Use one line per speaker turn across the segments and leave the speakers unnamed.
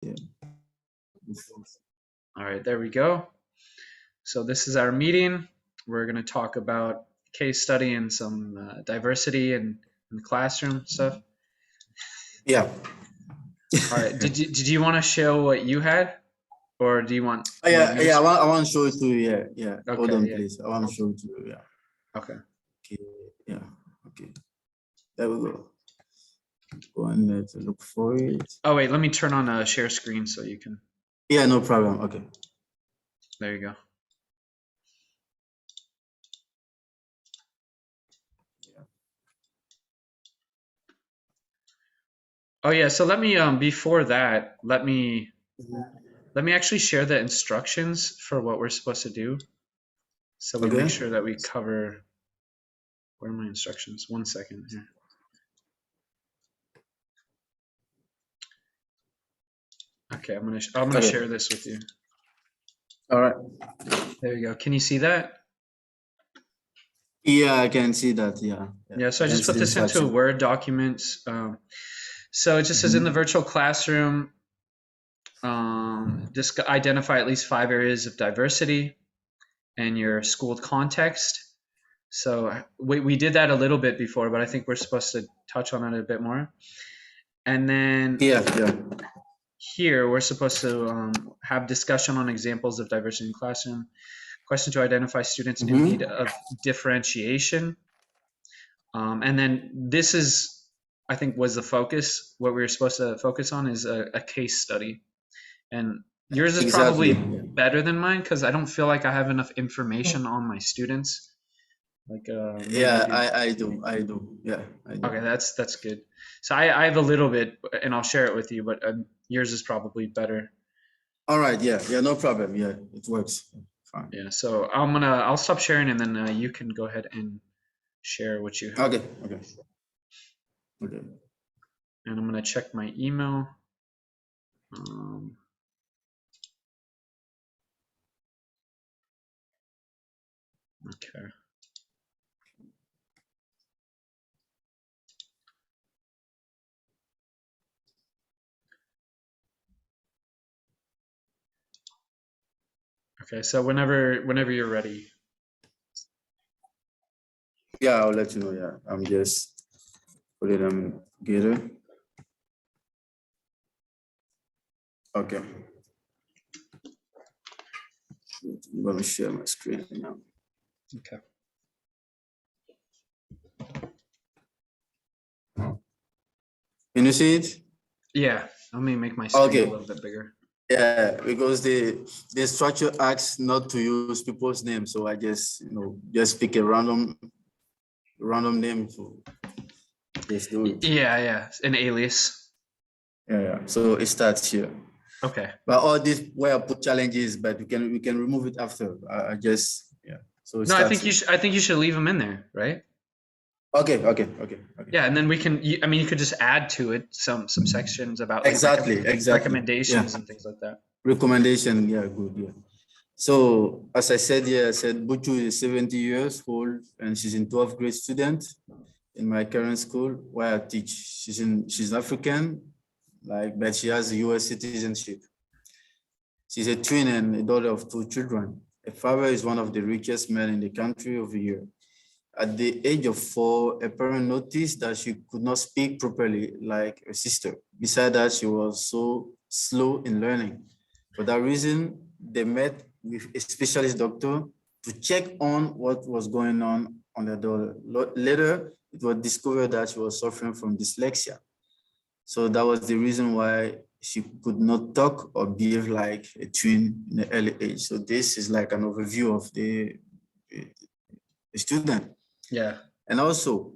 Yeah.
All right, there we go. So this is our meeting. We're going to talk about case study and some diversity in the classroom stuff.
Yeah.
All right. Did you want to show what you had, or do you want?
Yeah. I want to show it to you. Yeah. Yeah.
Okay,
Hold on,
yeah.
please. I want to show it to you. Yeah.
Okay.
Okay. Yeah. Okay. There we go. Go in there to look for it.
Oh wait, let me turn on a share screen so you can.
Yeah. No problem. Okay.
There you go. Oh yeah. So let me before that, let me actually share the instructions for what we're supposed to do. So we
Okay.
make sure that we cover. Where are my instructions? 1 second here. Okay, I'm gonna share this with you.
All right.
There you go. Can you see that?
Yeah, I can see that. Yeah.
Yeah. So I just put this into a Word document. So it just says in the virtual classroom, just identify at least 5 areas of diversity in your school context. So we did that a little bit before, but I think we're supposed to touch on it a bit more. And then here we're supposed to have discussion on examples of diversity in classroom. Question to identify students in need of differentiation. And then this is, I think, was the focus. What we were supposed to focus on is a case study. And yours is probably better than mine because I don't feel like I have enough information on my students. Like
I do. Yeah, I do.
Okay, that's good. So I have a little bit, and I'll share it with you, but yours is probably better.
All right. Yeah. No problem. Yeah, it works. Fine.
Yeah. So I'll stop sharing, and then you can go ahead and share what you have.
Okay.
And I'm gonna check my email. Okay. Okay, so whenever you're ready.
Yeah, I'll let you know. Yeah, I'm just putting them together. Okay. I'm gonna share my screen now.
Okay.
Can you see it?
Yeah, let me make my screen a little bit bigger.
Yeah, because the structure asks not to use people's names, so I just just pick a random name to just do it.
Yeah, an alias.
Yeah. So it starts here.
Okay.
But all this where I put challenges, but we can remove it after. I just So
no, I think you should leave them in there, right?
Okay.
Yeah, and then we can. You could just add to it some sections about
exactly
recommendations and things like that.
Recommendation, yeah, good, yeah. So as I said, Buchu is 70 years old and she's in 12th grade student in my current school where I teach. She's African, but she has US citizenship. She's a twin and a daughter of 2 children. Her father is one of the richest men in the country of the year. At the age of 4, a parent noticed that she could not speak properly like her sister. Besides that, she was so slow in learning. For that reason, they met with a specialist doctor to check on what was going on their daughter. Later, it was discovered that she was suffering from dyslexia. So that was the reason why she could not talk or behave like a twin in the early age. So this is like an overview of the student.
Yeah.
And also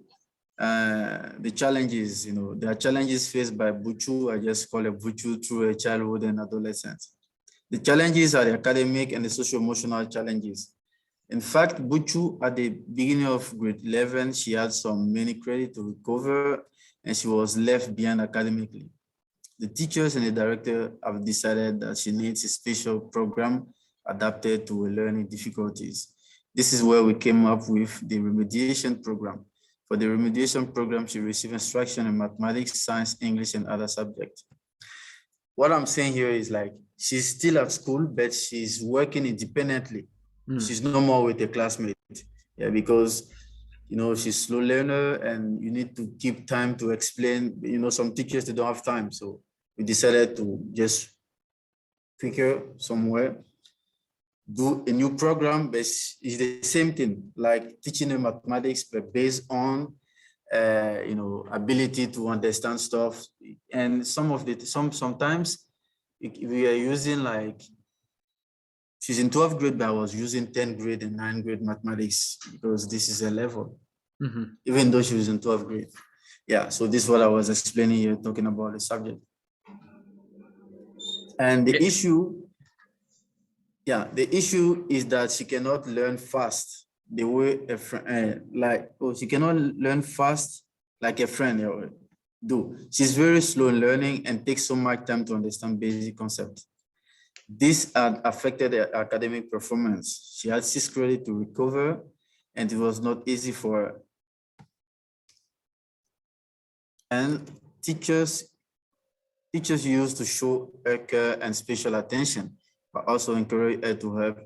the challenges, there are challenges faced by Buchu. I just call it Buchu through her childhood and adolescence. The challenges are the academic and the socio-emotional challenges. In fact, Buchu at the beginning of grade 11, she had some many credit to recover and she was left behind academically. The teachers and the director have decided that she needs a special program adapted to her learning difficulties. This is where we came up with the remediation program. For the remediation program, she received instruction in mathematics, science, English, and other subjects. what I'm saying here is like, she's still at school, but she's working independently. She's no more with a classmate. Yeah, because she's slow learner and you need to keep time to explain. Some teachers, they don't have time. So we decided to just quicker somewhere, do a new program, but it's the same thing, like teaching them mathematics, but based on ability to understand stuff. And sometimes we are using like, she's in 12th grade, but I was using 10th grade and 9th grade mathematics because this is a level, even though she was in 12th grade. Yeah, so this is what I was explaining here, talking about the subject. And the issue is that she cannot learn fast the way a friend, she cannot learn fast like a friend do. She's very slow in learning and takes so much time to understand basic concepts. This had affected her academic performance. She had 6 credits to recover, and it was not easy for her. And teachers used to show her care and special attention, but also encourage her to help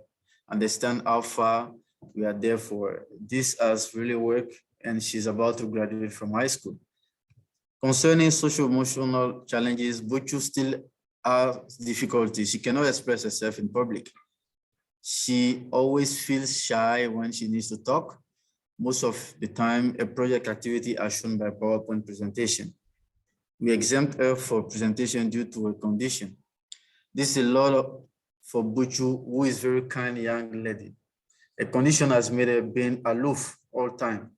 understand how far we are there for her. This has really worked, and she's about to graduate from high school. Concerning social emotional challenges, Buchu still has difficulties. She cannot express herself in public. She always feels shy when she needs to talk. Most of the time, a project activity are shown by PowerPoint presentation. We exempt her for presentation due to her condition. This is a lot for Buchu, who is very kind young lady. A condition has made her being aloof all time.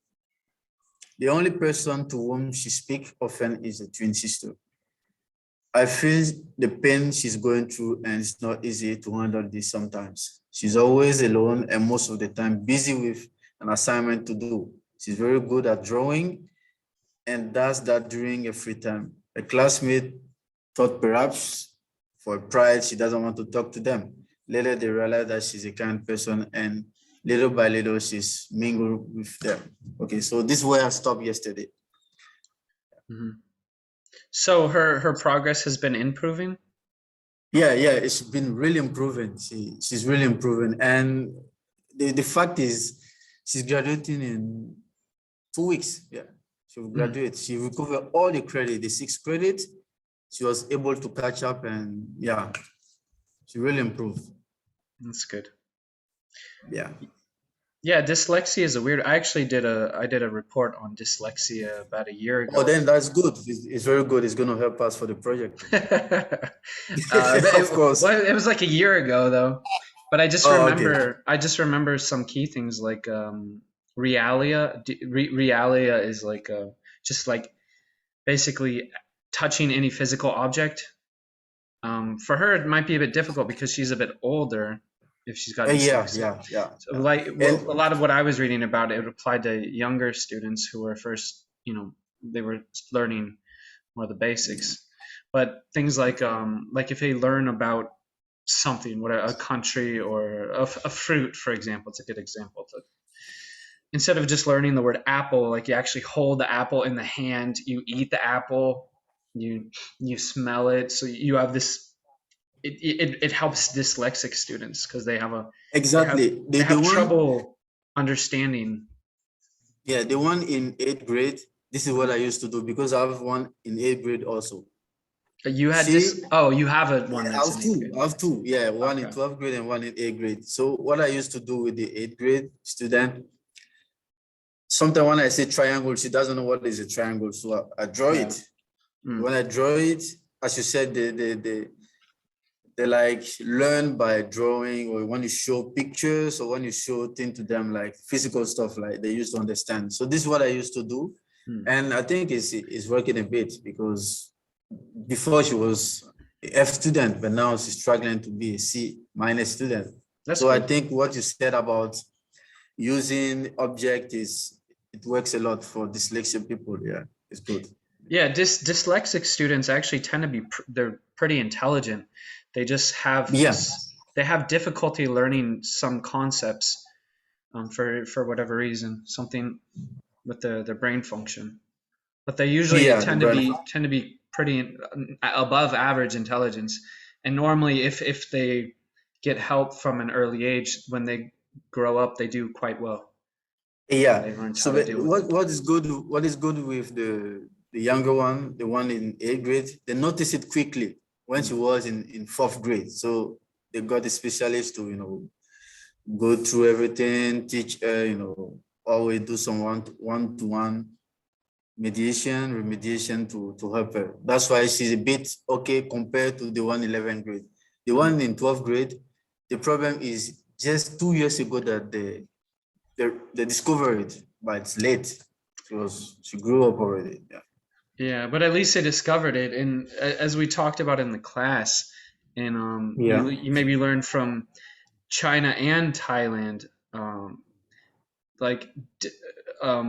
The only person to whom she speaks often is a twin sister. I feel the pain she's going through, and it's not easy to handle this sometimes. She's always alone and most of the time busy with an assignment to do. She's very good at drawing and does that during a free time. A classmate thought perhaps for pride she doesn't want to talk to them. Later they realize that she's a kind person, and little by little she's mingled with them. Okay, so this is where I stopped yesterday.
So her progress has been improving?
Yeah, it's been really improving. She's really improving. And the fact is, she's graduating in 2 weeks. Yeah, she will graduate. She recovered all the credit, the 6 credits. She was able to catch up, and yeah, she really improved.
That's good.
Yeah.
Yeah, dyslexia is a weird. I actually did a report on dyslexia about a year ago.
Oh, then that's good. It's very good. It's going to help us for the project. Of course.
Well, it was like a year ago though, but I just remember. Okay. I just remember some key things like realia. Realia is like just like basically touching any physical object. For her, it might be a bit difficult because she's a bit older. If she's got dyslexia.
Yeah.
So like a lot of what I was reading about it applied to younger students who were first, they were learning more of the basics. But things like if they learn about something, what a country or a fruit, for example, it's a good example. Instead of just learning the word apple, like you actually hold the apple in the hand, you eat the apple, you smell it, so you have this. It helps dyslexic students because they have they have trouble understanding.
Yeah, the one in 8th grade. This is what I used to do because I have one in 8th grade also.
You had this? Oh, you have a one that's in 8th grade.
I have two. Yeah, one in 12th grade and one in 8th grade. So what I used to do with the 8th grade student, sometimes when I say triangle, she doesn't know what is a triangle, so I draw it. When I draw it, as you said, they like learn by drawing, or when you show pictures or when you show things to them, like physical stuff, like they used to understand. So this is what I used to do. And I think it's working a bit because before she was a F student, but now she's struggling to be a C- student. That's so good. I think what you said about using object it works a lot for dyslexic people. Yeah, it's good.
Yeah, dyslexic students actually tend to be they're pretty intelligent. They just have they have difficulty learning some concepts for whatever reason, something with their brain function. But they usually tend to be pretty above average intelligence. And normally, if they get help from an early age, when they grow up, they do quite well.
Yeah.
They learn
So
how to deal with it.
what is good with the younger one, the one in 8th grade, they noticed it quickly when she was in 4th grade. So they got a specialist to, go through everything, teach her, always do some one-to-one remediation to help her. That's why she's a bit okay compared to the one in 11th grade. The one in 12th grade, the problem is just 2 years ago that they discovered it, but it's late because she grew up already. Yeah.
Yeah, but at least they discovered it. And as we talked about in the class, and
Yeah.
you maybe learned from China and Thailand, um, like um,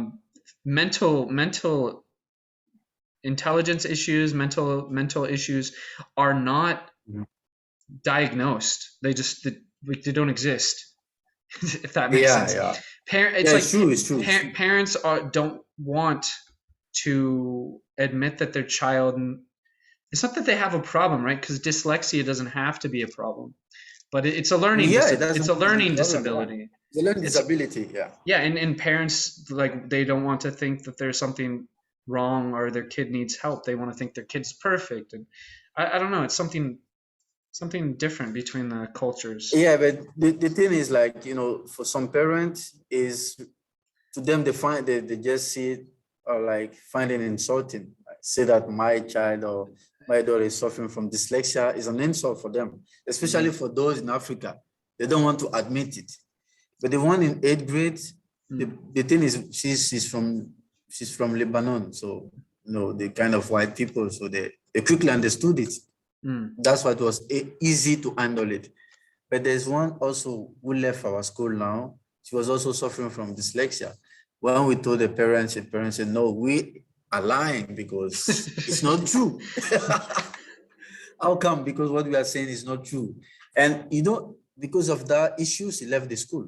mental intelligence issues, mental issues are not
Mhm.
diagnosed. They don't exist. If that makes
Yeah,
sense.
yeah.
It's
Yeah,
like
it's true.
parents don't want to admit that their child. It's not that they have a problem, right? Because dyslexia doesn't have to be a problem, but it's a learning
Yeah, it
it's
doesn't
a
have to be a
learning
problem. Yeah.
disability.
The learning
It's
disability. Yeah.
yeah, and parents, like, they don't want to think that there's something wrong or their kid needs help. They want to think their kid's perfect, and I don't know. It's something different between the cultures.
Yeah, but the thing is, like, for some parents is, to them, they just see it, or like find it insulting. Like, say that my child or my daughter is suffering from dyslexia is an insult for them, especially for those in Africa. They don't want to admit it. But the one in 8th grade, the thing is, she's from Lebanon, so the kind of white people, so they quickly understood it.
Mm.
That's why it was easy to handle it. But there's one also who left our school now. She was also suffering from dyslexia. When we told the parents said, no, we are lying because it's not true. How come? Because what we are saying is not true. And because of that issue, she left the school.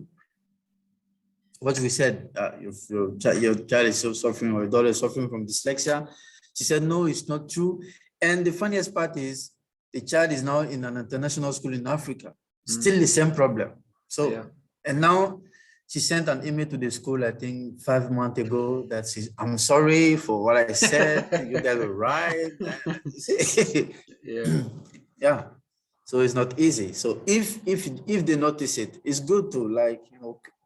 What we said, your child is so suffering, or your daughter is suffering from dyslexia. She said, no, it's not true. And the funniest part is, the child is now in an international school in Africa, still the same problem. So,
Yeah.
and now she sent an email to the school, I think 5 months ago, that says, I'm sorry for what I said. You guys were right.
Yeah.
Yeah. So it's not easy. So if they notice it, it's good to, like,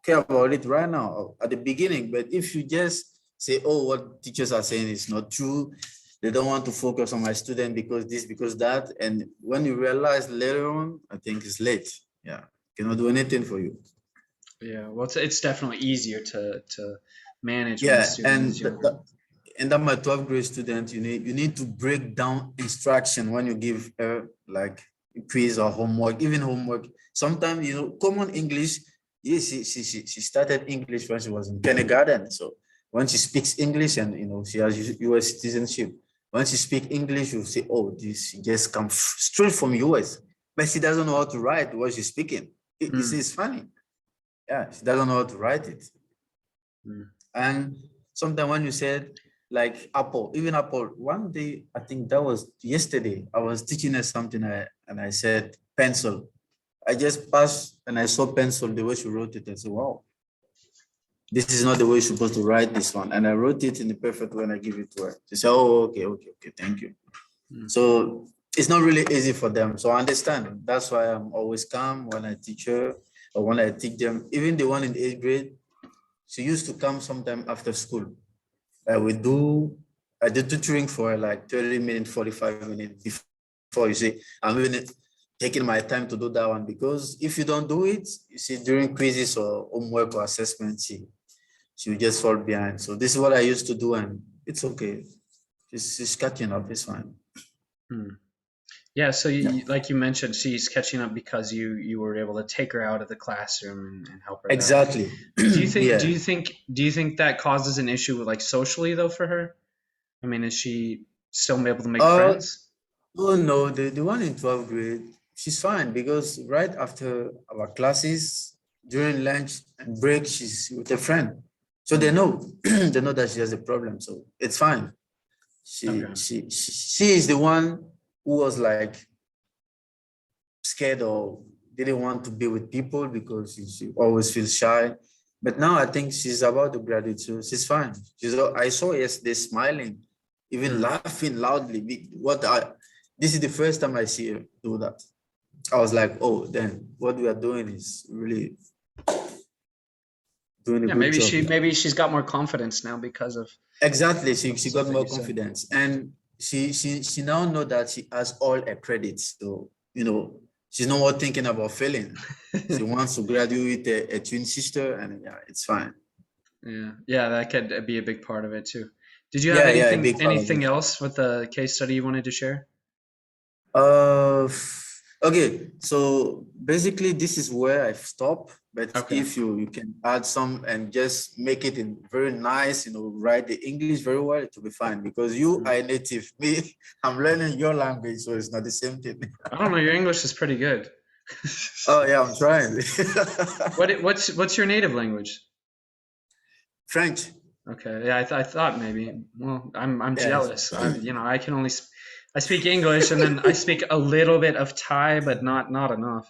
care about it right now or at the beginning. But if you just say, oh, what teachers are saying is not true, they don't want to focus on my student because this, because that, and when you realize later on, I think it's late. Yeah, cannot do anything for you.
Yeah. Well, it's definitely easier to manage when the
Yeah,
student is
and
younger.
and I'm a 12th grade student. You need to break down instruction when you give her, like, a quiz or homework, even homework. Sometimes, common English. Yes, she started English when she was in kindergarten. So when she speaks English, and she has US citizenship, when she speaks English, you say, oh, this just comes straight from US. But she doesn't know how to write what she's speaking. It's funny. Yeah, she doesn't know how to write it. And sometimes when you said, like, Apple, even Apple, one day, I think that was yesterday, I was teaching her something, and I said pencil. I just passed and I saw pencil, the way she wrote it. I said, wow, this is not the way you're supposed to write this one. And I wrote it in the perfect way and I give it to her. She said, oh, okay, thank you. So it's not really easy for them. So I understand. That's why I'm always calm when I teach her or when I teach them. Even the one in 8th grade, she used to come sometime after school. I did tutoring for like 30 minutes, 45 minutes before, you see, I'm even taking my time to do that one, because if you don't do it, you see, during quizzes or homework or assessment, she will just fall behind. So this is what I used to do, and it's okay. She's catching up, it's fine.
Yeah, so
Yeah.
like you mentioned, she's catching up because you were able to take her out of the classroom and help her there.
Exactly.
Do you think
Yeah.
do you think that causes an issue with, like, socially though for her? I mean, is she still able to make
Uh,
friends?
oh no, the one in 12th grade, she's fine, because right after our classes, during lunch and break, she's with a friend. So they know, they know that she has a problem. So it's fine. She is the one who was like scared or didn't want to be with people because she always feels shy. But now I think she's about to graduate, so she's fine. I saw yesterday smiling, even laughing loudly. This is the first time I see her do that. I was like, oh, then what we are doing is really doing a
Yeah,
good job.
maybe she's got more confidence now because of
Exactly. She got
stuff that
more
you said.
confidence, and she now know that she has all her credits. So she's no more thinking about failing. She wants to graduate a twin sister, and yeah, it's fine.
Yeah, that could be a big part of it too. Did you have
Yeah, a big part of
anything
it.
else with the case study you wanted to share?
Okay. So basically, this is where I've stopped. But
Okay.
if you can add some and just make it in very nice, write the English very well, it will be fine. Because you are native, me, I'm learning your language, so it's not the same thing.
I don't know. Your English is pretty good.
Oh yeah, I'm trying.
What's your native language?
French.
Okay. Yeah, I thought maybe. Well, I'm
Yes.
jealous. I can only I speak English and then I speak a little bit of Thai, but not enough.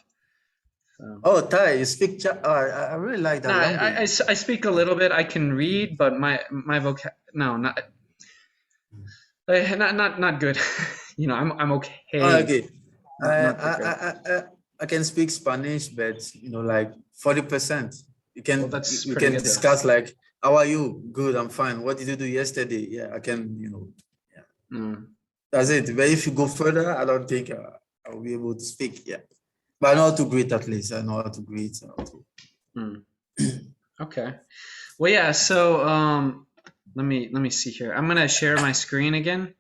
So.
Oh, Thai, you speak. I really like
No,
that language.
I speak a little bit. I can read, but my no, not good. I'm
Oh,
okay.
okay.
Not that great.
I can speak Spanish, but like 40%.
Well, that's
We
pretty
can
good though.
discuss like, how are you? Good, I'm fine. What did you do yesterday? Yeah, I can. Yeah. That's it. But if you go further, I don't think I'll be able to speak. Yeah, but I know how to greet at least. I know how to greet.
Okay. Well, yeah. So let me see here. I'm gonna share my screen again.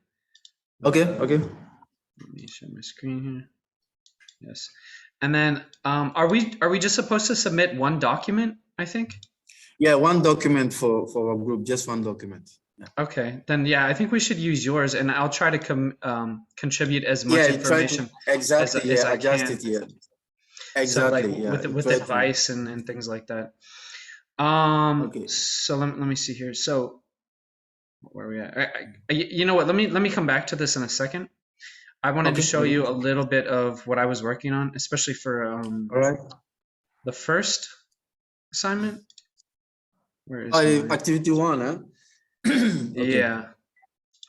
Okay.
Let me share my screen here. Yes. And then are we just supposed to submit one document, I think?
Yeah, one document for our group, just one document. Yeah.
Okay, then yeah, I think we should use yours, and I'll try to contribute as much information as I
adjust
can.
it. Yeah,
So like
exactly. Yeah,
with
try to.
advice and things like that.
Okay.
So let me see here. So where are we at? You know what? Let me come back to this in a second. I wanted to show you a little bit of what I was working on, especially for
All right.
the first assignment. Where is my
activity 1, huh? Okay.
Yeah,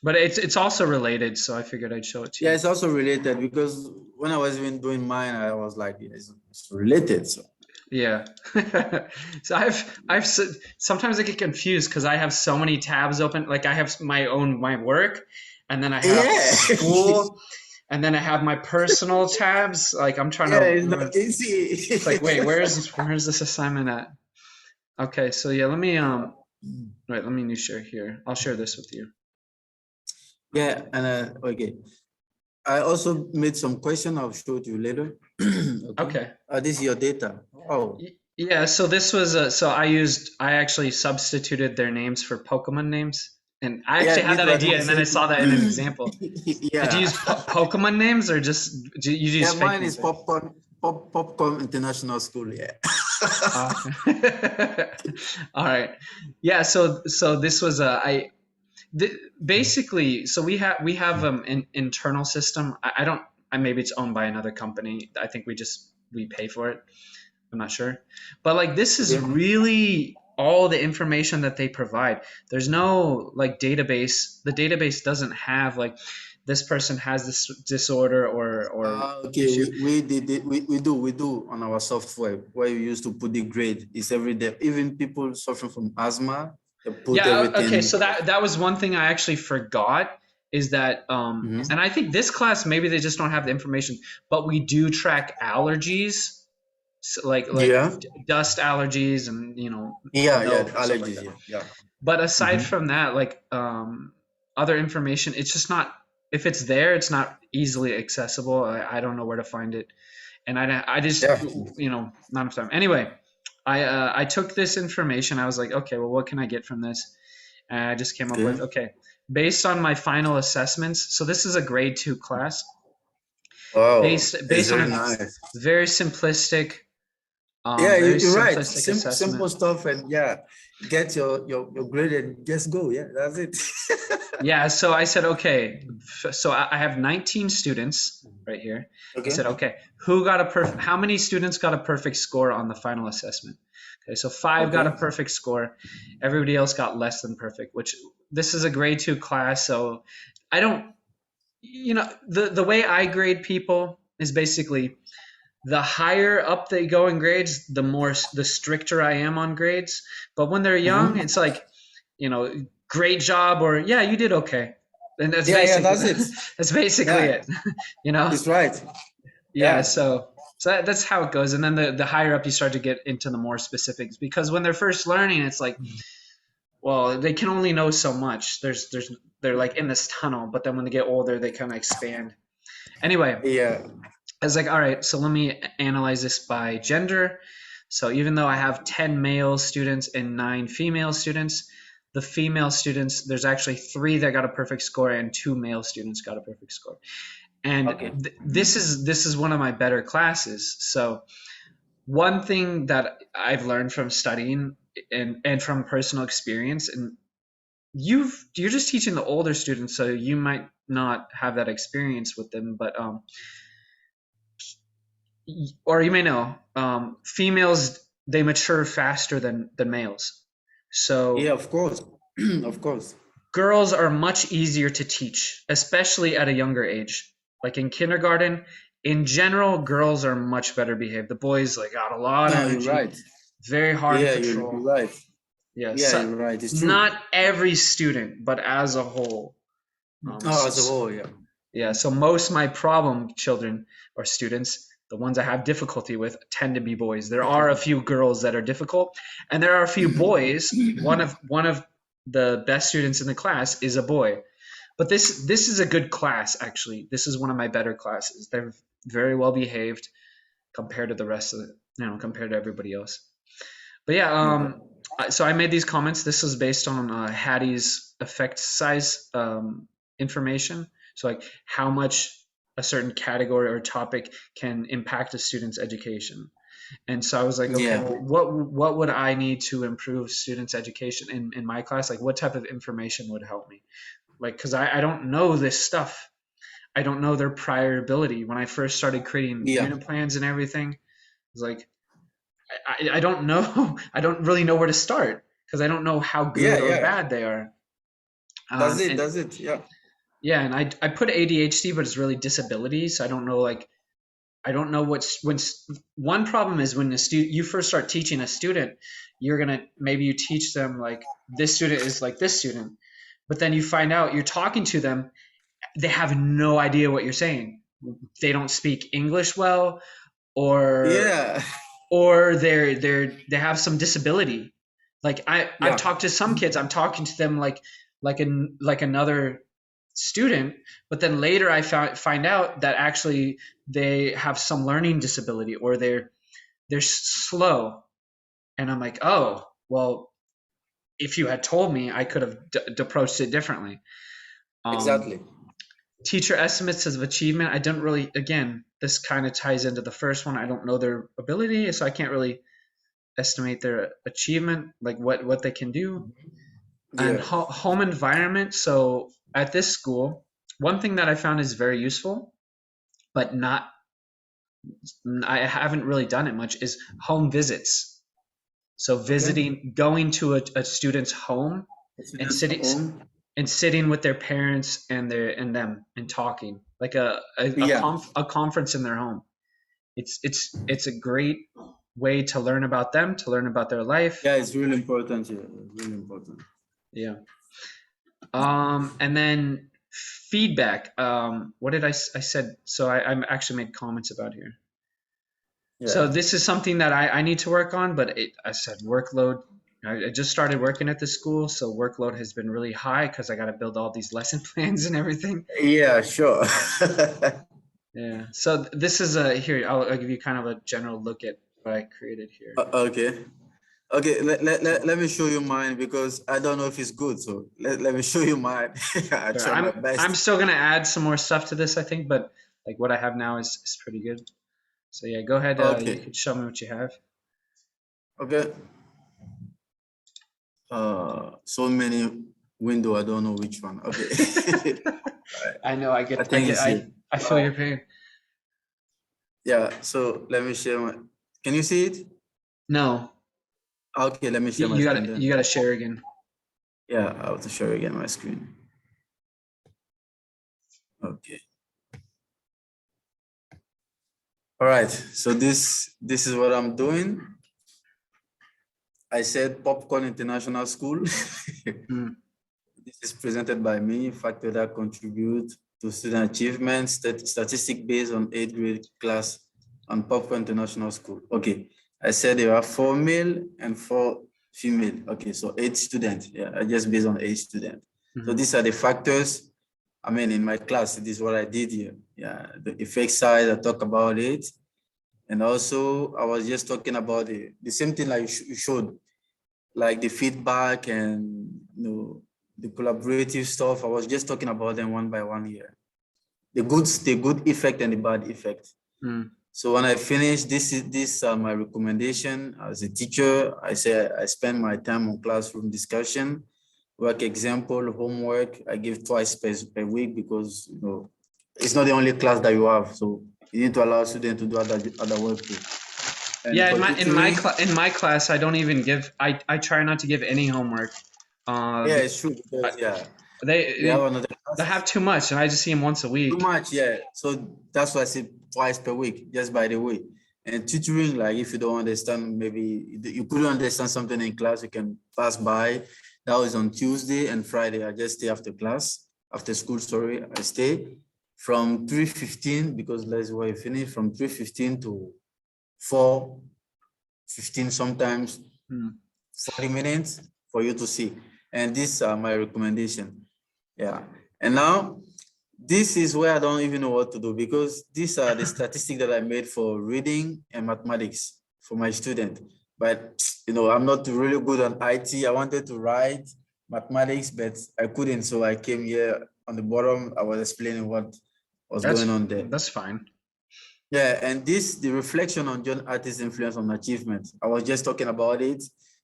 but it's also related, so I figured I'd show it to
Yeah,
you.
it's also related because when I was even doing mine, I was like, yeah, it's related. So
Yeah. So I've sometimes I get confused because I have so many tabs open. Like I have my work, and then I have school, and then I have my personal tabs. Like I'm trying to.
It's not easy.
It's like, wait, where's this assignment at? Okay, so yeah, let me right, let me new share here. I'll share this with you.
Yeah, and okay. I also made some question. I'll show it you later.
Okay.
This is your data. Oh.
Yeah, so this was I actually substituted their names for Pokemon names. And I actually had that idea, and then I saw that in an example.
Yeah.
Did you use Pokemon names or just you use fake
mine
names?
is Popcorn International School. Yeah.
All right. Yeah. So this was basically, so we have an internal system. I don't. Maybe it's owned by another company. I think we pay for it. I'm not sure, but like this is really all the information that they provide. There's no like database. The database doesn't have like this person has this disorder or
okay, we do on our software where we used to put the grade. It's every day. Even people suffering from asthma, they put everything.
Okay, so that was one thing I actually forgot is that and I think this class maybe they just don't have the information, but we do track allergies. So like dust allergies and
allergies.
Like that. But aside from that, like other information, it's just not. If it's there, it's not easily accessible. I don't know where to find it, and I just not enough time. Anyway, I took this information. I was like, okay, well, what can I get from this? And I just came up with based on my final assessments. So this is a grade 2 class.
Wow,
Based on a very simplistic
Yeah,
Very
you're right.
simplistic
Simple
assessment.
stuff, and yeah, get your grade and just go. Yeah, that's it.
Yeah, so I said, okay, so I have 19 students right here. I
Okay.
said, okay, how many students got a perfect score on the final assessment? Okay, so 5 got a
Okay.
perfect score. Everybody else got less than perfect, which this is a grade 2 class, so I don't, the way I grade people is basically the higher up they go in grades, the stricter I am on grades. But when they're young, it's
Mm-hmm.
like, great job, or yeah, you did okay. And that's
Yeah, yeah,
basically
that's it.
that's basically
Yeah,
it. you know?
it's right.
Yeah,
Yeah.
so that's how it goes. And then the higher up you start to get into the more specifics, because when they're first learning, it's like, well, they can only know so much. They're like in this tunnel, but then when they get older, they kind of expand. Anyway,
Yeah.
I was like, all right, so let me analyze this by gender. So even though I have 10 male students and 9 female students, the female students, there's actually 3 that got a perfect score and 2 male students got a perfect score. And
Okay.
this is one of my better classes. So one thing that I've learned from studying and from personal experience, and you're just teaching the older students, so you might not have that experience with them, but or you may know, females, they mature faster than males.
Yeah,
So
of course. Of course.
girls are much easier to teach, especially at a younger age. Like in kindergarten, in general, girls are much better behaved. The boys like got a lot of
Yeah, you're
energy,
right.
very hard to
Yeah, you're
control.
right.
Yeah,
Yeah,
so
you're right. It's true.
not every student, but as a whole.
Oh, as a whole, yeah.
Yeah, so most of my problem children or students, the ones I have difficulty with, tend to be boys. There are a few girls that are difficult, and there are a few boys. One of the best students in the class is a boy. But this is a good class, actually. This is one of my better classes. They're very well behaved compared to the rest of the, compared to everybody else. But yeah,
Yeah.
so I made these comments. This is based on Hattie's effect size information. So like how much a certain category or topic can impact a student's education. And so I was like, okay,
Yeah.
well, what would I need to improve students' education in my class? Like what type of information would help me? Like, because I don't know this stuff. I don't know their prior ability. When I first started creating
Yeah.
unit plans and everything, it was like, I don't know. I don't really know where to start because I don't know how
Yeah,
good or
yeah.
bad they are.
That's it.
And
That's it. Yeah.
yeah, and I put ADHD, but it's really disability. So I don't know, like, I don't know one problem is when you first start teaching a student, maybe you teach them like this student is like this student, but then you find out you're talking to them, they have no idea what you're saying. They don't speak English well, or
Yeah.
they have some disability. Like I've
Yeah.
talked to some kids, I'm talking to them like another student, but then later I find out that actually they have some learning disability, or they're slow, and I'm like, oh well, if you had told me, I could have approached it differently. um,
Exactly.
Teacher estimates of achievement, I don't really, again, this kind of ties into the first one. I don't know their ability, so I can't really estimate their achievement, like what they can do. And
Yeah.
home environment, so at this school, one thing that I found is very useful, but not, I haven't really done it much, is home visits. So
Okay.
going to a student's home and
Students
sitting
home.
and sitting with their parents and them and talking, like
Yeah.
a conference in their home. It's a great way to learn about them, to learn about their life.
Yeah, it's really important. Yeah, really important.
Yeah. And then feedback. What did I said? So I actually made comments about here. So
Yeah.
this is something that I need to work on, but I said workload. I just started working at the school, so workload has been really high because I got to build all these lesson plans and everything.
Yeah, sure.
Yeah. So this is here. I'll give you kind of a general look at what I created here.
Okay. Okay, let me show you mine because I don't know if it's good. So let me show you mine. I
Sure.
try my
I'm
best.
still gonna add some more stuff to this, I think, but like what I have now is pretty good. So yeah, go ahead. You
Okay.
could show me what you have.
Okay. So many window, I don't know which one. Okay.
I know.
I think it's it.
I feel your pain.
Yeah, so let me share my, can you see it?
No,
Okay, let me share my screen
you
then.
gotta share again.
Yeah, I have to share again my screen. Okay. All right, so this is what I'm doing. I said Popcorn International School.
Mm.
This is presented by me, factors that contribute to student achievement, statistic based on 8th grade class on Popcorn International School. Okay, I said there are 4 male and 4 female. Okay, so 8 students. Yeah, I just based on 8 students. So
Mhm.
these are the factors. I mean, in my class, this is what I did here. Yeah, the effect size, I talk about it. And also, I was just talking about the same thing like you showed, like the feedback and the collaborative stuff. I was just talking about them one by one here. The good effect and the bad effect.
Mm.
So when I finish, this my recommendation as a teacher. I say I spend my time on classroom discussion, work example, homework. I give twice per week because it's not the only class that you have. So you need to allow students to do other work too. And
Yeah,
for tutoring,
in my class, I don't even give. I try not to give any homework.
yeah,
Be-
it's true because yeah, we have
they
another
they
class.
have too much, and I just see them once a
Too
week.
much, yeah. So that's why I say twice per week, just by the way. And tutoring, like if you don't understand, maybe you couldn't understand something in class, you can pass by. That was on Tuesday and Friday. I just stay after class, after school, sorry. I stay from 3:15 because that's where I finish, from 3:15 to 4:15 sometimes,
Mm.
40 minutes for you to see. And these are my recommendation. Yeah. And now this is where I don't even know what to do because these are the statistics that I made for reading and mathematics for my student. But I'm not really good on IT. I wanted to write mathematics, but I couldn't. So I came here on the bottom. I was explaining what was going on there.
That's fine.
Yeah, and the reflection on John Artist's influence on achievement. I was just talking about it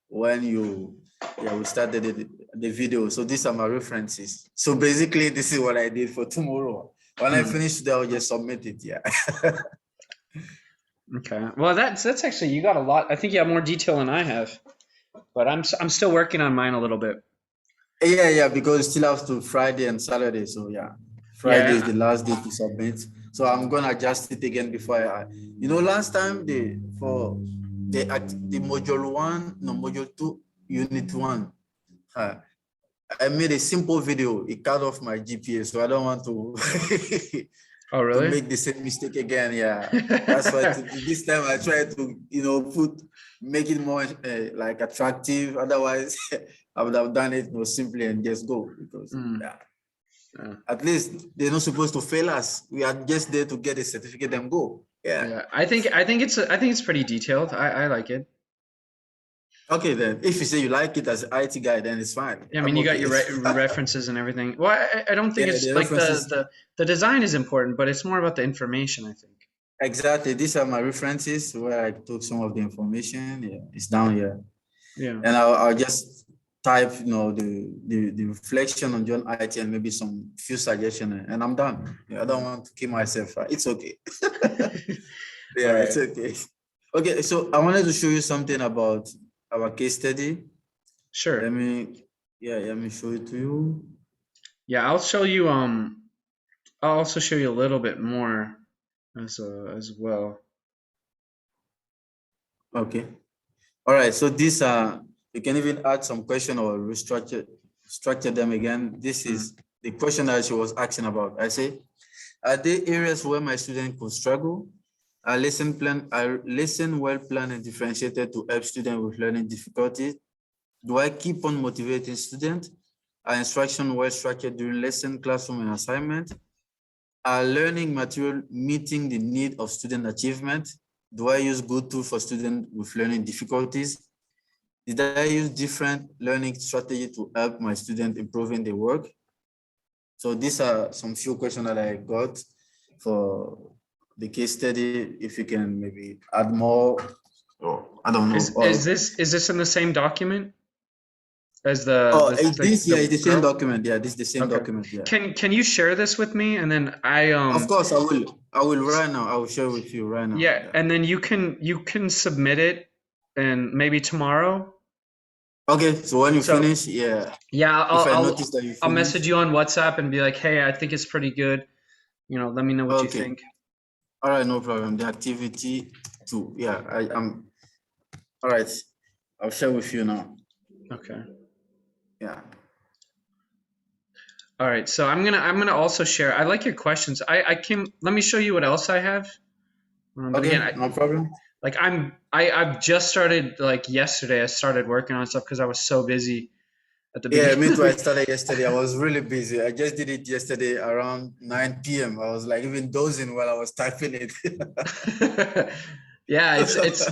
when we started the video. So these are my references. So basically, this is what I did for tomorrow. When I finish today, I'll just submit it. Yeah.
Okay. Well, that's actually, you got a lot. I think you have more detail than I have, but I'm still working on mine a little bit.
Yeah, because it still have to Friday and Saturday. So yeah, Friday is
Yeah.
the last day to submit. So I'm gonna adjust it again before last time the module 1, no, module 2, unit 1. I made a simple video. It cut off my GPA, so I don't want to
Oh,
to
really?
make the same mistake again. Yeah, that's why this time I try to make it more like attractive. Otherwise, I would have done it more simply and just go because
Mm.
yeah,
Yeah.
at least they're not supposed to fail us. We are just there to get a certificate and go. Yeah.
Yeah. I think it's pretty detailed. I like it.
Okay, then if you say you like it as an IT guy, then it's fine.
Yeah, I mean,
I'm
you got
okay.
your references and everything. Well, I don't think
Yeah,
it's
the
like
references.
the design is important, but it's more about the information, I think.
Exactly. These are my references where I took some of the information. Yeah, it's down here.
Yeah.
And I'll just type, the reflection on John IT and maybe some few suggestions, and I'm done. Yeah, I don't want to kill myself. It's okay.
All
Yeah, it's
right.
okay. Okay, so I wanted to show you something about our case study.
Sure.
Let me show it to you.
Yeah, I'll show you. I'll also show you a little bit more as well.
Okay. All right. So these are, you can even add some question or structure them again. This is the question that she was asking about. I say, are there areas where my student could struggle? Are lesson well planned and differentiated to help students with learning difficulties? Do I keep on motivating students? Are instruction well structured during lesson, classroom, and assignment? Are learning material meeting the need of student achievement? Do I use good tools for students with learning difficulties? Did I use different learning strategy to help my students improving their work? So these are some few questions that I got for the case study. If you can maybe add more I don't know.
Is this in the same document as
Oh, this, yeah,
the
it's the same
girl?
document. Yeah, this is the same
Okay.
document. Yeah.
Can you share this with me, and then
Of course, I will. I will right now. I will share with you right now.
yeah,
Yeah.
and then you can submit it, and maybe tomorrow.
Okay. So when you
So
finish, yeah.
yeah,
If I notice that you
I'll
finish,
message you on WhatsApp and be like, hey, I think it's pretty good. Let me know what you
okay.
think.
All right, no problem. The activity too. Yeah, I am. All right. I'll share with you now.
Okay.
Yeah.
All right. So I'm gonna also share. I like your questions. I can let me show you what else I have. But again,
Okay, no problem.
I've just started like yesterday. I started working on stuff because I was so busy at the
Yeah,
beginning
me
of the
too. I
week.
started yesterday. I was really busy. I just did it yesterday around 9 p.m. I was like even dozing while I was typing it.
Yeah, it's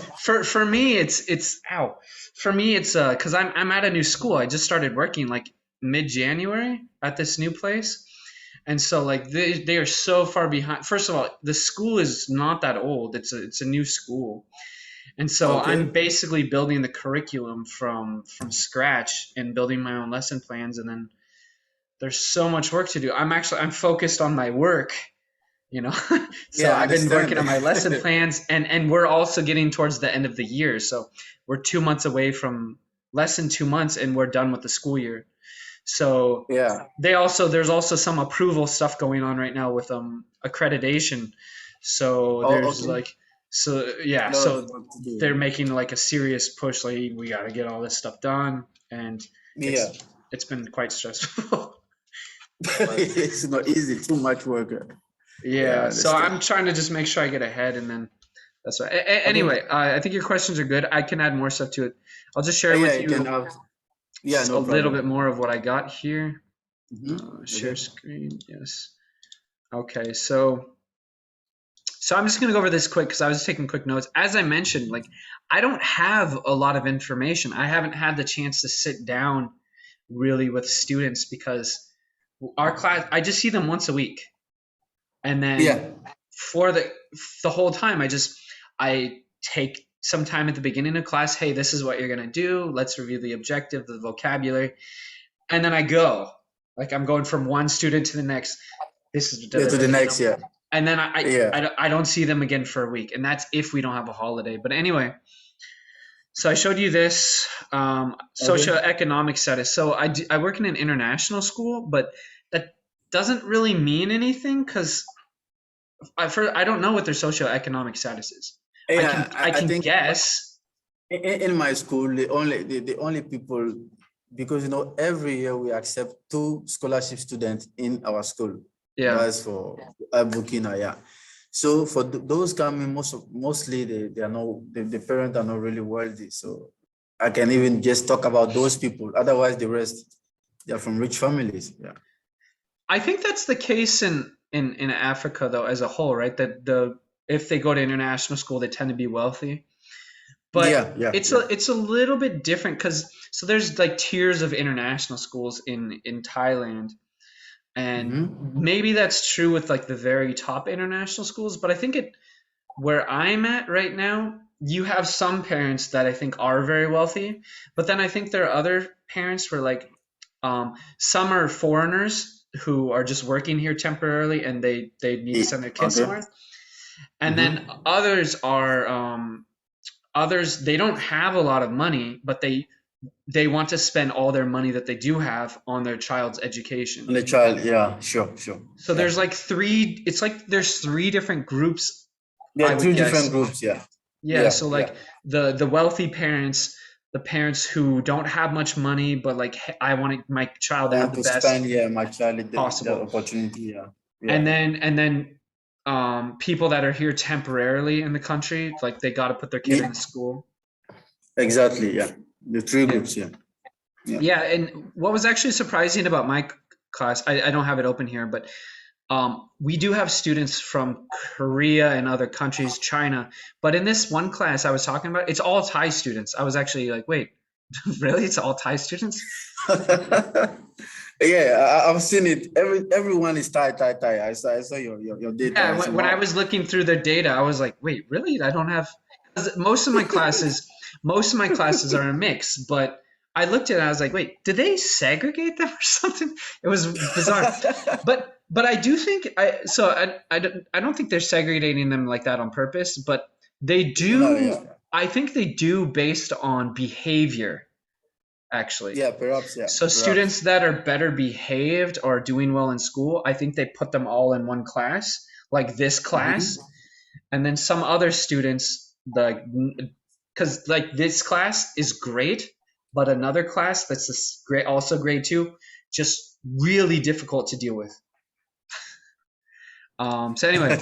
for me it's ow. For me it's cuz I'm at a new school. I just started working like mid-January at this new place. And so like they are so far behind. First of all, the school is not that old. It's a new school. And so I'm
Okay.
basically building the curriculum from scratch and building my own lesson plans, and then there's so much work to do. I'm focused on my work, you know. So
Yeah, I
I've been
understand.
working on my lesson plans, and we're also getting towards the end of the year. So we're 2 months away from less than 2 months, and we're done with the school year. So
Yeah.
there's also some approval stuff going on right now with accreditation. So
Oh,
there's
okay.
like so yeah,
A lot
so
of work to do.
they're making like a serious push, like we got to get all this stuff done, and
Yeah.
it's been quite stressful. But
It's not easy. Too much work. Yeah, I
yeah, so
understand.
I'm trying to just make sure I get ahead, and then that's right.
Okay.
Anyway, I think your questions are good. I can add more stuff to it. I'll just share
Yeah,
with
you can
you
have. Yeah,
a
no
little
problem.
bit more of what I got here. Share
Okay.
screen, yes. Okay, so I'm just going to go over this quick because I was just taking quick notes. As I mentioned, like I don't have a lot of information. I haven't had the chance to sit down really with students because our class, I just see them once a week, and then
Yeah.
for the whole time, I take some time at the beginning of class. Hey, this is what you're going to do. Let's review the objective, the vocabulary, and then I go. Like I'm going from one student to the next. This is da,
Yeah,
da,
to
da,
the
you know
next. Yeah.
and then
Yeah.
I don't see them again for a week, and that's if we don't have a holiday. But anyway, so I showed you this
Okay.
socioeconomic status. So I work in an international school, but that doesn't really mean anything because I don't know what their socioeconomic status is. I can
Yeah,
I
I
can
think
guess.
in my school, the only people, because every year we accept 2 scholarship students in our school.
Yeah,
That's for Burkina, yeah. So for those coming, mostly they are no the parents are not really wealthy. So I can even just talk about those people. Otherwise, the rest they are from rich families. Yeah.
I think that's the case in Africa though as a whole, right? That if they go to international school, they tend to be wealthy. But
Yeah, yeah,
it's
yeah.
a little bit different because so there's like tiers of international schools in Thailand, and
Mm-hmm.
maybe that's true with like the very top international schools. But I think where I'm at right now, you have some parents that I think are very wealthy, but then I think there are other parents where like some are foreigners who are just working here temporarily and they need to send their kids
Okay.
somewhere, and then
Mm-hmm.
others they don't have a lot of money, but they want to spend all their money that they do have on their child's education.
And the child, yeah, sure, sure.
So
Yeah.
there's like there's three different groups,
There
I
are
would
three different
guess.
groups, yeah.
Yeah,
Yeah,
so
yeah.
like the wealthy parents, the parents who don't have much money, but like "Hey, I want my child
I
to have
want
the
to
best
spend, yeah, my child the
possible.
opportunity, yeah. Yeah.
And then people that are here temporarily in the country, like they got to put their kid in
Yeah,
the school.
exactly, yeah. The three
Yeah.
groups, yeah. Yeah.
Yeah, and what was actually surprising about my class, I don't have it open here, but we do have students from Korea and other countries, China. But in this one class I was talking about, it's all Thai students. I was actually like, wait, really? It's all Thai students?
Yeah, I've seen it. Everyone is Thai. I saw your data.
Yeah,
I said,
when I
wow.
was looking through their data, I was like, wait, really? I don't have. 'Cause most of my classes, Most of my classes are a mix, but I looked at it and I was like, wait, did they segregate them or something? It was bizarre. But I do think I don't think they're segregating them like that on purpose, but they
No,
do.
yeah.
I think they do based on behavior, actually.
Yeah, perhaps, yeah,
So
perhaps.
students that are better behaved or doing well in school, I think they put them all in one class, like this class,
Mhm.
and then some other students, like, because like this class is great, but another class that's this great, also grade two, just really difficult to deal with. So anyway,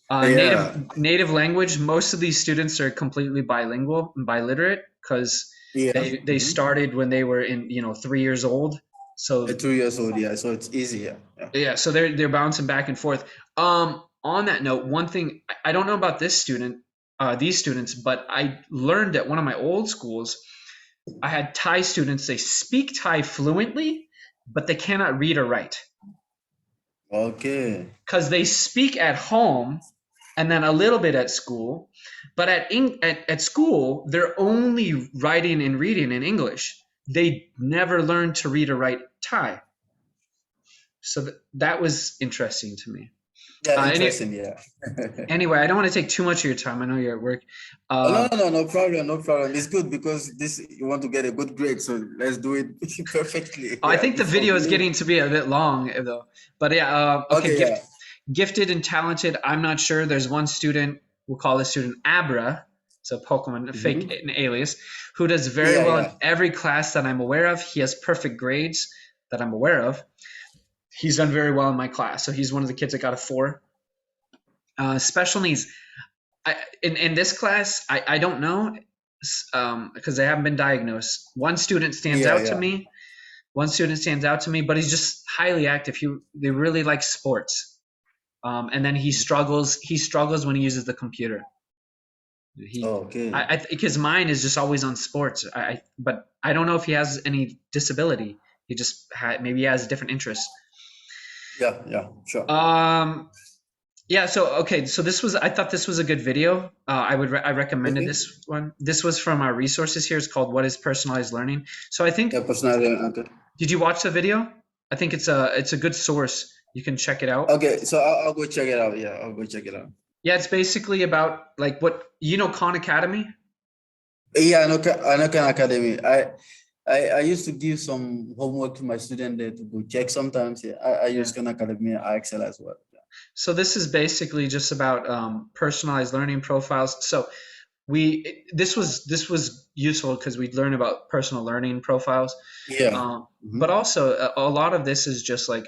Yeah,
native language. Most of these students are completely bilingual and biliterate because
yeah.
they started when they were in 3 years old. So
2 years old, yeah. So it's easy, yeah. Yeah.
yeah, so they're bouncing back and forth. On that note, one thing I don't know about these students, but I learned at one of my old schools, I had Thai students. They speak Thai fluently, but they cannot read or write
Okay.
because they speak at home and then a little bit at school. But at school, they're only writing and reading in English. They never learn to read or write Thai. So that was interesting to me.
Yeah,
Any,
interesting, yeah.
Anyway, I don't want to take too much of your time. I know you're at work.
Oh, no,
Uh,
no, no, no problem, no problem. It's good because this you want to get a good grade, so let's do it perfectly.
I
Yeah,
think the
before
video
we
is
leave.
getting to be a bit long, though. But yeah, okay.
Okay, yeah.
Gifted and talented. I'm not sure. There's one student. We'll call this student Abra. So Pokemon, a fake
Hmm.
an alias, who does very
Yeah,
well in
yeah.
every class that I'm aware of. He has perfect grades that I'm aware of. He's done very well in my class. So he's one of the kids that got a 4. Special needs. In this class, I don't know because they haven't been diagnosed. One student stands
Yeah,
out to
yeah.
me. One student stands out to me, but he's just highly active. They really like sports, and then he struggles. He struggles when he uses the computer. He,
Okay.
I think his mind is just always on sports. But I don't know if he has any disability. He just maybe he has a different interest.
Yeah, yeah, sure.
Um, Yeah, so okay, so I thought this was a good video. I recommended
Okay.
this one. This was from our resources here. It's called "What is Personalized Learning?" So I think,
Yeah, personality. Okay.
did you watch the video? I think it's a good source. You can check it out.
Okay, so I'll go check it out. Yeah, I'll go check it out.
Yeah, it's basically about like what Khan Academy.
Yeah, I know Khan Academy. I used to give some homework to my student there to go check sometimes. Yeah, I
Yeah.
use Khan Academy. I excel as well.
So this is basically just about personalized learning profiles. So this was useful because we'd learn about personal learning profiles.
Yeah.
But
Hmm.
also a lot of this is just like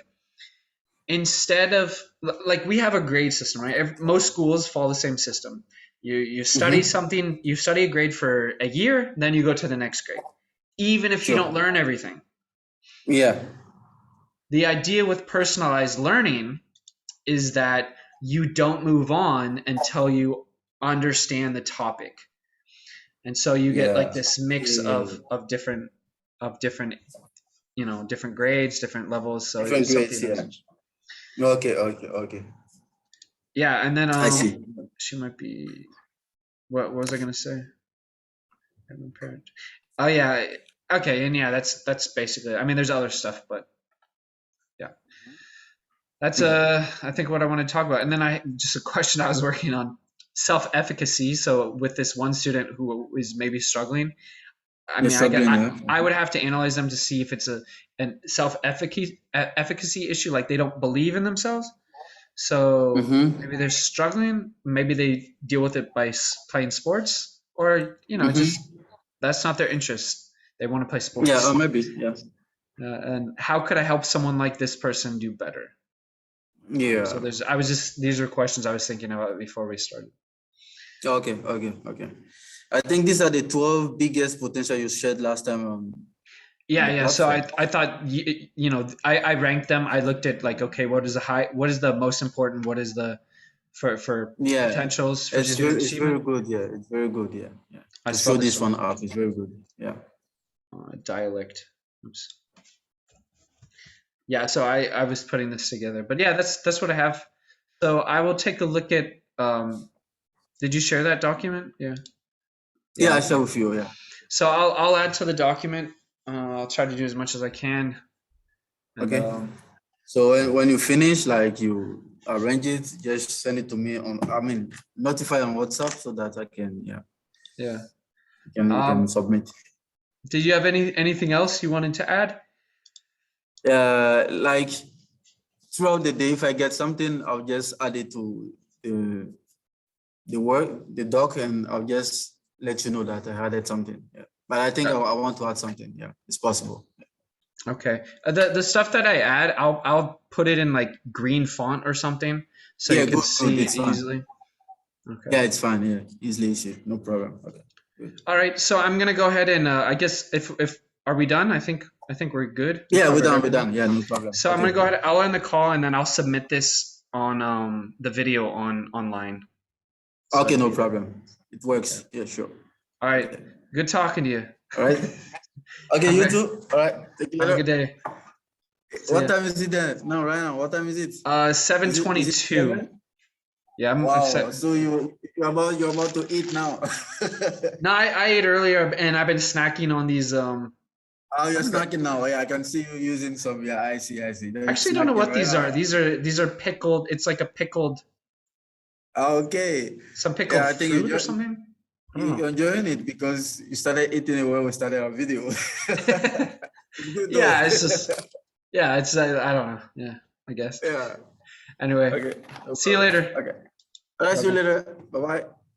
instead of like we have a grade system, right? Most schools follow the same system. You study
Hmm.
something, you study a grade for a year, then you go to the next grade, even if you don't
Sure.
learn everything.
Yeah.
The idea with personalized learning is that you don't move on until you understand the topic, and so you get like
Yeah.
this mix
Okay.
of different different grades, different levels. So
Different
it's something
grades.
that's
Yeah. Okay. Okay. Okay.
yeah. And then
I see.
she might be what was I gonna say? Parent. Oh yeah. Okay, and yeah, that's basically. I mean, there's other stuff, but yeah, that's
Yeah.
I think what I want to talk about. And then I just a question I was working on self-efficacy. So with this one student who is maybe struggling, I
You're
mean,
struggling. Yeah.
I would have to analyze them to see if it's an self-efficacy issue, like they don't believe in themselves. So maybe
Mm-hmm.
they're struggling. Maybe they deal with it by playing sports, or just
Mm-hmm.
that's not their interest. They want to play
Yeah.
sports.
Or maybe. Yeah.
And how could I help someone like this person do better? So
Yeah.
these are questions I was thinking about before we started.
Okay. Okay. Okay. I think these are the 12 biggest potential you shared last time on
Yeah,
the
yeah. So
platform.
I thought I ranked them. I looked at like, okay, what is the most important? What is the for
Yeah.
potentials for student
It's very
achievement?
good. Yeah. It's very good. Yeah. Yeah.
I
To
spelled
show
this
this
wrong.
one up is very good. Yeah.
Dialect. Oops. Yeah. So I was putting this together, but yeah, that's what I have. So I will take a look at. Did you share that document? Yeah.
Yeah, I share with you. Yeah.
So I'll add to the document. I'll try to do as much as I can. And,
Okay. So when you finish, like you arrange it, just send it to me notify on WhatsApp so that I can,
yeah.
You can submit.
Did you have anything else you wanted to add?
Like throughout the day, if I get something, I'll just add it to the doc, and I'll just let you know that I added something. Yeah. But I think I want to add something. Yeah, it's possible.
Okay. The stuff that I add, I'll put it in like green font or something so you can see it easily. Okay.
Yeah, it's fine. Yeah, easily see. No problem. Okay. Good.
All right. So I'm gonna go ahead and I guess if are we done? I think we're good.
Yeah, we're done. We're done. Yeah, no problem.
So I'm gonna go ahead. I'll end the call and then I'll submit this on the video online.
So okay, no problem. It works. Yeah, sure.
All right. Okay. Good talking to you.
All right. Okay, you too. All right. Take
Have a good day.
What time is it then? No, right now. What time is it?
7:22. Yeah.
Wow. So you're about to eat now.
No, I ate earlier and I've been snacking on these.
Oh, you're snacking now. Yeah, I can see you using some. Yeah, I see.
Actually, don't know what these are. These are pickled. It's like a pickled.
Okay.
Some pickled fruit or something.
You're enjoying it because you started eating it when we started our video.
Yeah, it's just. Yeah, it's. I don't know. Yeah, I guess.
Yeah.
Anyway.
Okay.
See you later.
Okay. I'll see you later. Bye bye.